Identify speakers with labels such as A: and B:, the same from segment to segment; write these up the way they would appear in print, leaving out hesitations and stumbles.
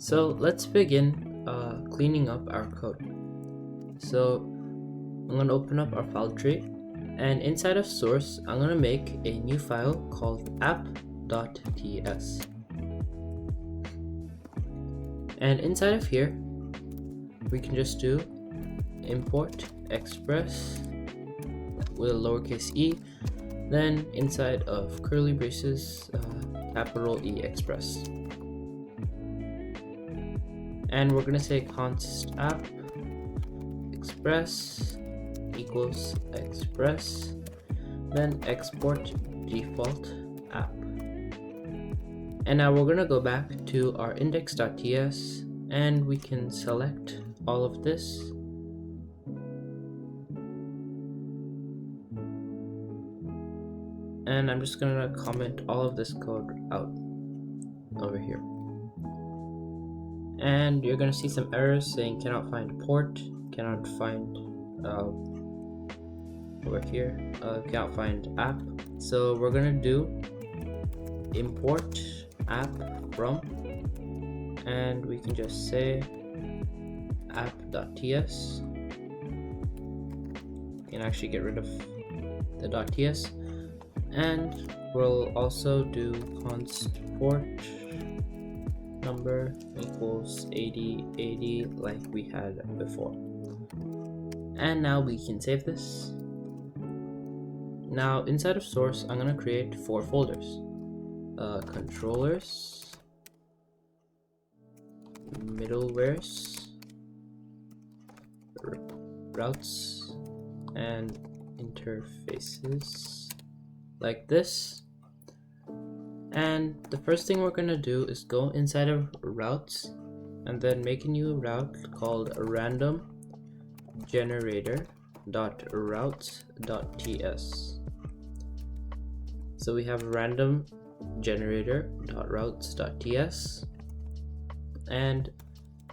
A: So let's begin cleaning up our code. So I'm going to open up our file tree, and inside of source I'm going to make a new file called app.ts. And inside of here we can just do import express with a lowercase e, then inside of curly braces capital E express. And we're going to say const app express equals express, then export default app. And now we're going to go back to our index.ts and we can select all of this. And I'm just going to comment all of this code out over here. And you're going to see some errors saying cannot find port, cannot find over here, cannot find app. So we're going to do import app from, and we can just say app.ts. You can actually get rid of the .ts, and we'll also do const port number equals 8080 like we had before. And now we can save this. Now inside of source I'm going to create 4 folders: controllers, middlewares, routes, and interfaces like this. And the first thing we're going to do is go inside of routes and then make a new route called random generator.routes.ts. So we have random generator.routes.ts, and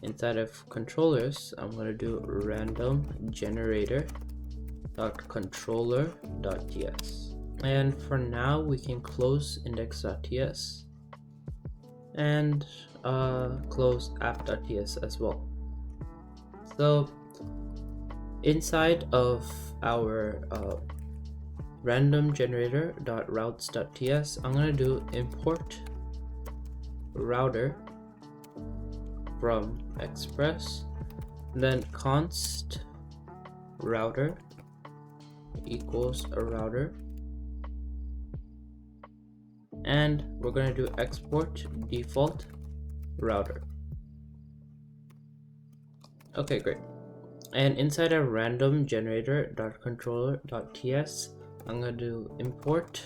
A: inside of controllers I'm going to do random generator.controller.ts. And for now we can close index.ts and close app.ts as well. So inside of our random generator.routes.ts I'm going to do import router from express, then const router equals a router, and we're going to do export default router. Okay, great. And inside of random generator.controller.ts I'm going to do import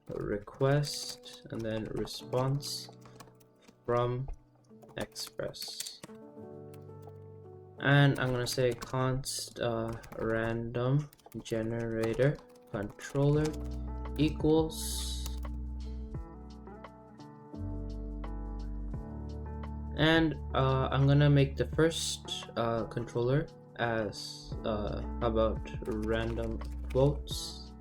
A: request and then response from express, and I'm going to say const random generator controller equals, and I'm gonna make the first controller as about random quotes,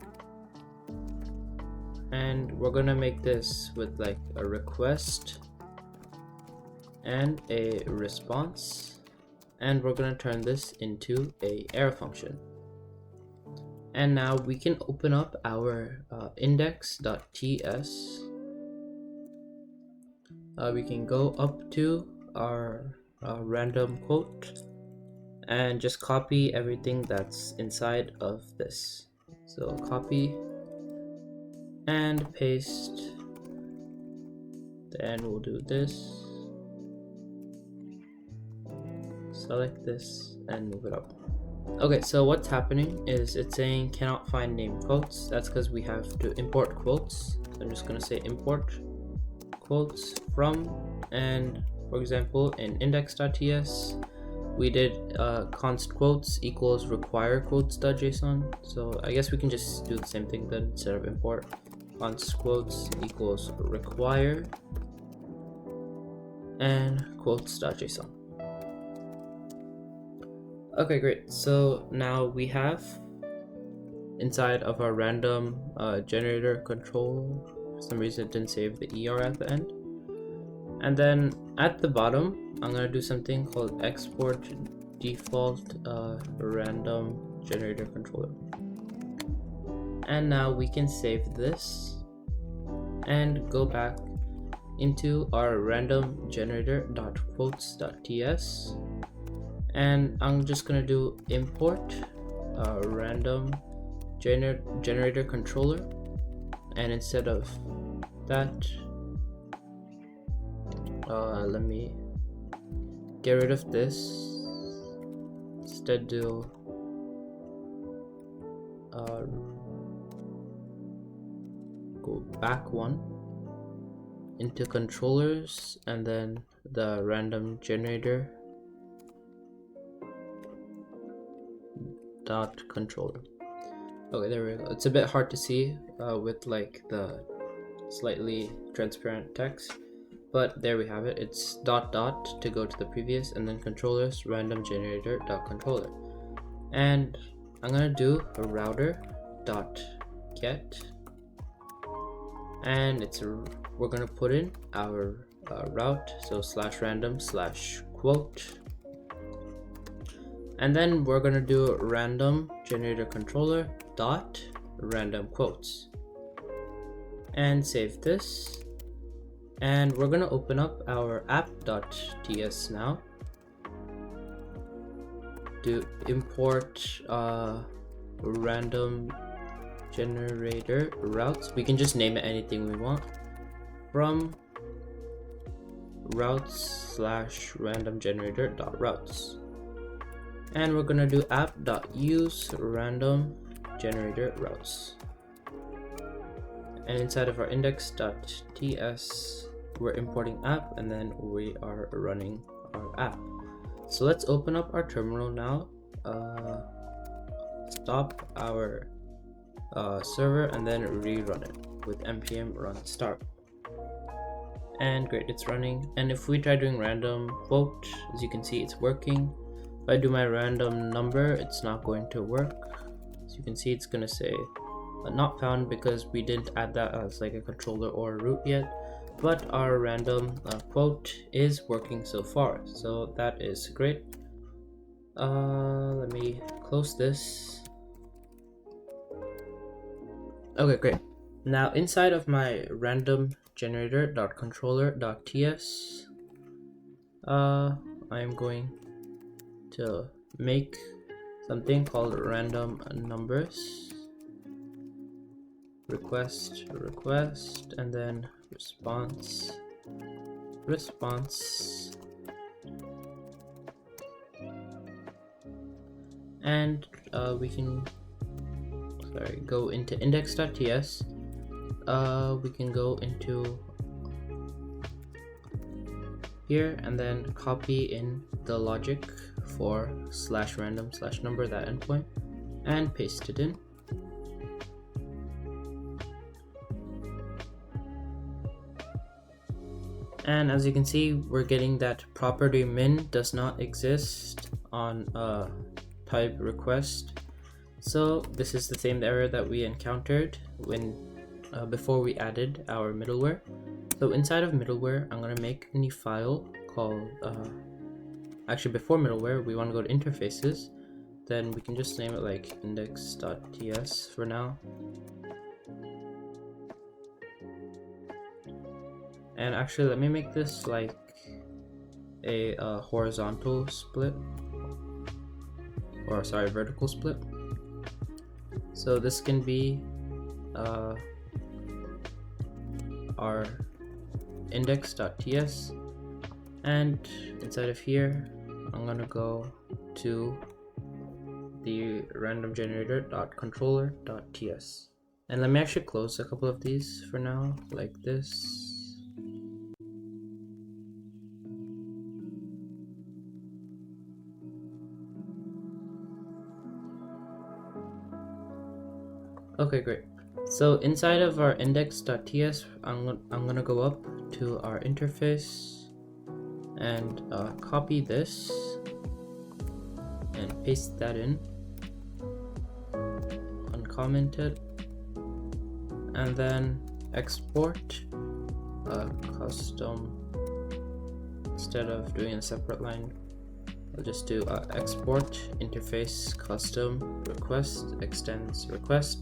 A: and we're gonna make this with like a request and a response, and we're gonna turn this into a arrow function. And now we can open up our index.ts. We can go up to our random quote and just copy everything that's inside of this. So copy and paste. Then we'll do this. Select this and move it up. Okay, so what's happening is it's saying cannot find name quotes. That's because we have to import quotes. So I'm just going to say import quotes from, and for example in index.ts we did const quotes equals require quotes.json. So I guess we can just do the same thing then. Instead of import, const quotes equals require and quotes.json. Okay, great. So now we have inside of our random generator control, for some reason it didn't save the ER at the end. And then at the bottom, I'm gonna do something called export default random generator controller. And now we can save this and go back into our random generator.quotes.ts, and I'm just gonna do import random generator controller, and instead of that, let me get rid of this. Instead do go back one into controllers, and then the random generator dot controller. Okay, there we go. It's a bit hard to see with like the slightly transparent text, but there we have it. It's dot dot to go to the previous, and then controllers random generator dot controller. And I'm gonna do a router dot get, and we're gonna put in our route, so /random/quote, and then we're gonna do random generator controller dot random quotes, and save this. And we're gonna open up our app.ts now to import random generator routes. We can just name it anything we want, from routes/random generator.routes. And we're gonna do app.use random generator routes. And inside of our index.ts, we're importing app, and then we are running our app. So let's open up our terminal now, stop our server, and then rerun it with npm run start. And great, it's running. And if we try doing random quote, as you can see, it's working. If I do my random number, it's not going to work. As you can see, it's gonna say not found because we didn't add that as like a controller or a root yet. But our random quote is working so far, so that is great. Let me close this. Okay, great. Now inside of my random generator.controller.ts, I'm going to make something called random numbers request, and then response, and we can go into index.ts. We can go into here and then copy in the logic for /random/number, that endpoint, and paste it in. And as you can see, we're getting that property min does not exist on type request. So this is the same error that we encountered when before we added our middleware. So inside of middleware, I'm gonna make a new file called actually before middleware, we want to go to interfaces. Then we can just name it like index.ts for now. And actually, let me make this like a horizontal split, or sorry, vertical split. So this can be our index.ts, and inside of here, I'm gonna go to the random generator.controller.ts. And let me actually close a couple of these for now, like this. Okay, great. So inside of our index.ts, I'm gonna go up to our interface and copy this and paste that in, uncomment it, and then export a custom instead of doing a separate line, I'll just do export interface custom request extends request,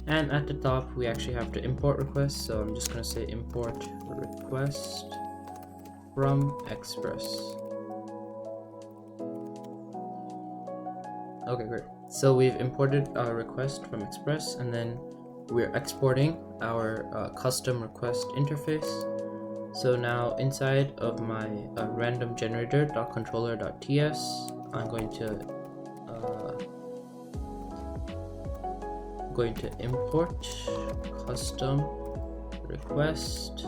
A: and at the top we actually have to import request, so I'm just going to say import request from Express. Okay, great. So we've imported our request from Express, and then we're exporting our custom request interface. So now inside of my random generator.controller.ts, I'm going to import custom request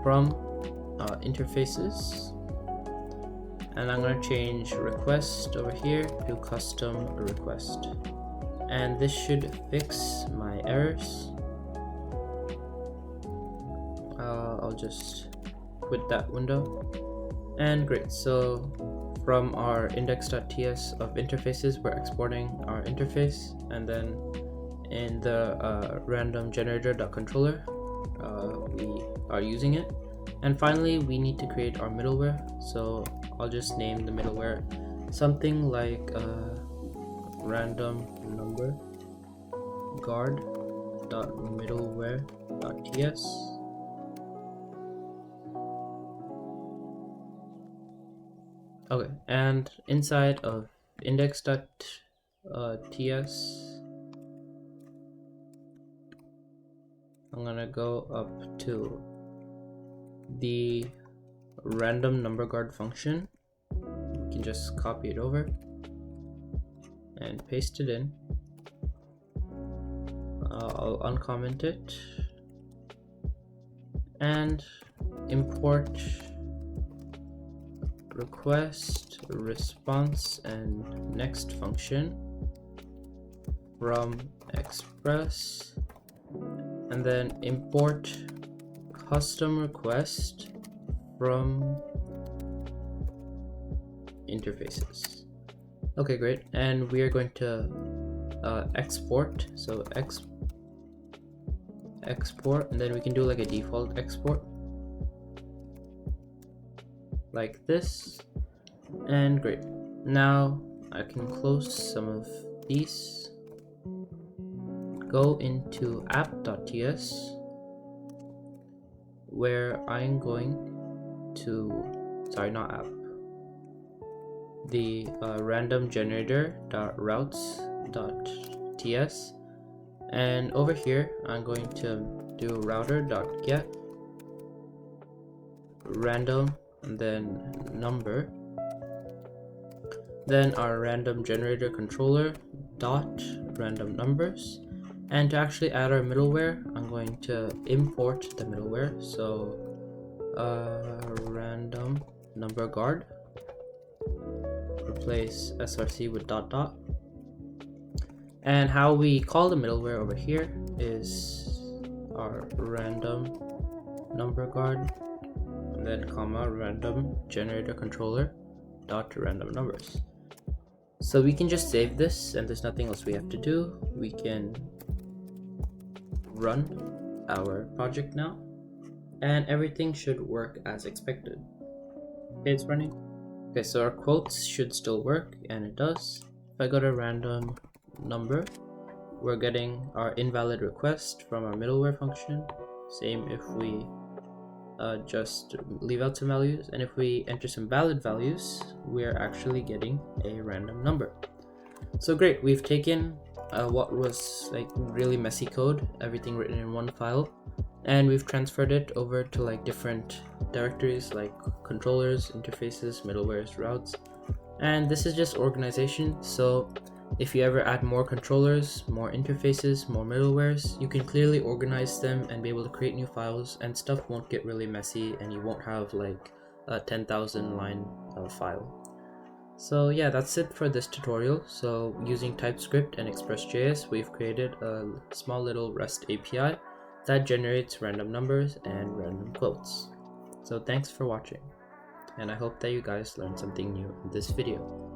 A: from interfaces, and I'm going to change request over here to custom request, and this should fix my errors. I'll just quit that window, and great. So from our index.ts of interfaces, we're exporting our interface, and then in the random generator.controller we are using it. And finally, we need to create our middleware, so I'll just name the middleware something like random number guard.middleware.ts. Okay, and inside of index.ts, I'm gonna go up to the random number guard function. You can just copy it over and paste it in. I'll uncomment it and import request, response, and next function from Express, and then import custom request from interfaces. Okay, great. And we are going to export. So export, and then we can do like a default export like this, and great. Now I can close some of these, go into app.ts, where I'm going to, sorry, not app, the random generator.routes.ts, and over here I'm going to do router.get random and then number, then our random generator controller dot random numbers. And to actually add our middleware, I'm going to import the middleware. So random number guard, replace src with dot dot. And how we call the middleware over here is our random number guard, and then comma random generator controller dot random numbers. So we can just save this, and there's nothing else we have to do. We can run our project now, and everything should work as expected. Okay, it's running. Okay, so our quotes should still work, and it does. If I go to random number, we're getting our invalid request from our middleware function. Same if we just leave out some values, and if we enter some valid values, we're actually getting a random number. So great, we've taken what was like really messy code, everything written in one file, and we've transferred it over to like different directories like controllers, interfaces, middlewares, routes. And this is just organization, so if you ever add more controllers, more interfaces, more middlewares, you can clearly organize them and be able to create new files, and stuff won't get really messy, and you won't have like a 10,000 line file. So yeah, that's it for this tutorial. So using TypeScript and Express.js, we've created a small little REST API that generates random numbers and random quotes. So thanks for watching, and I hope that you guys learned something new in this video.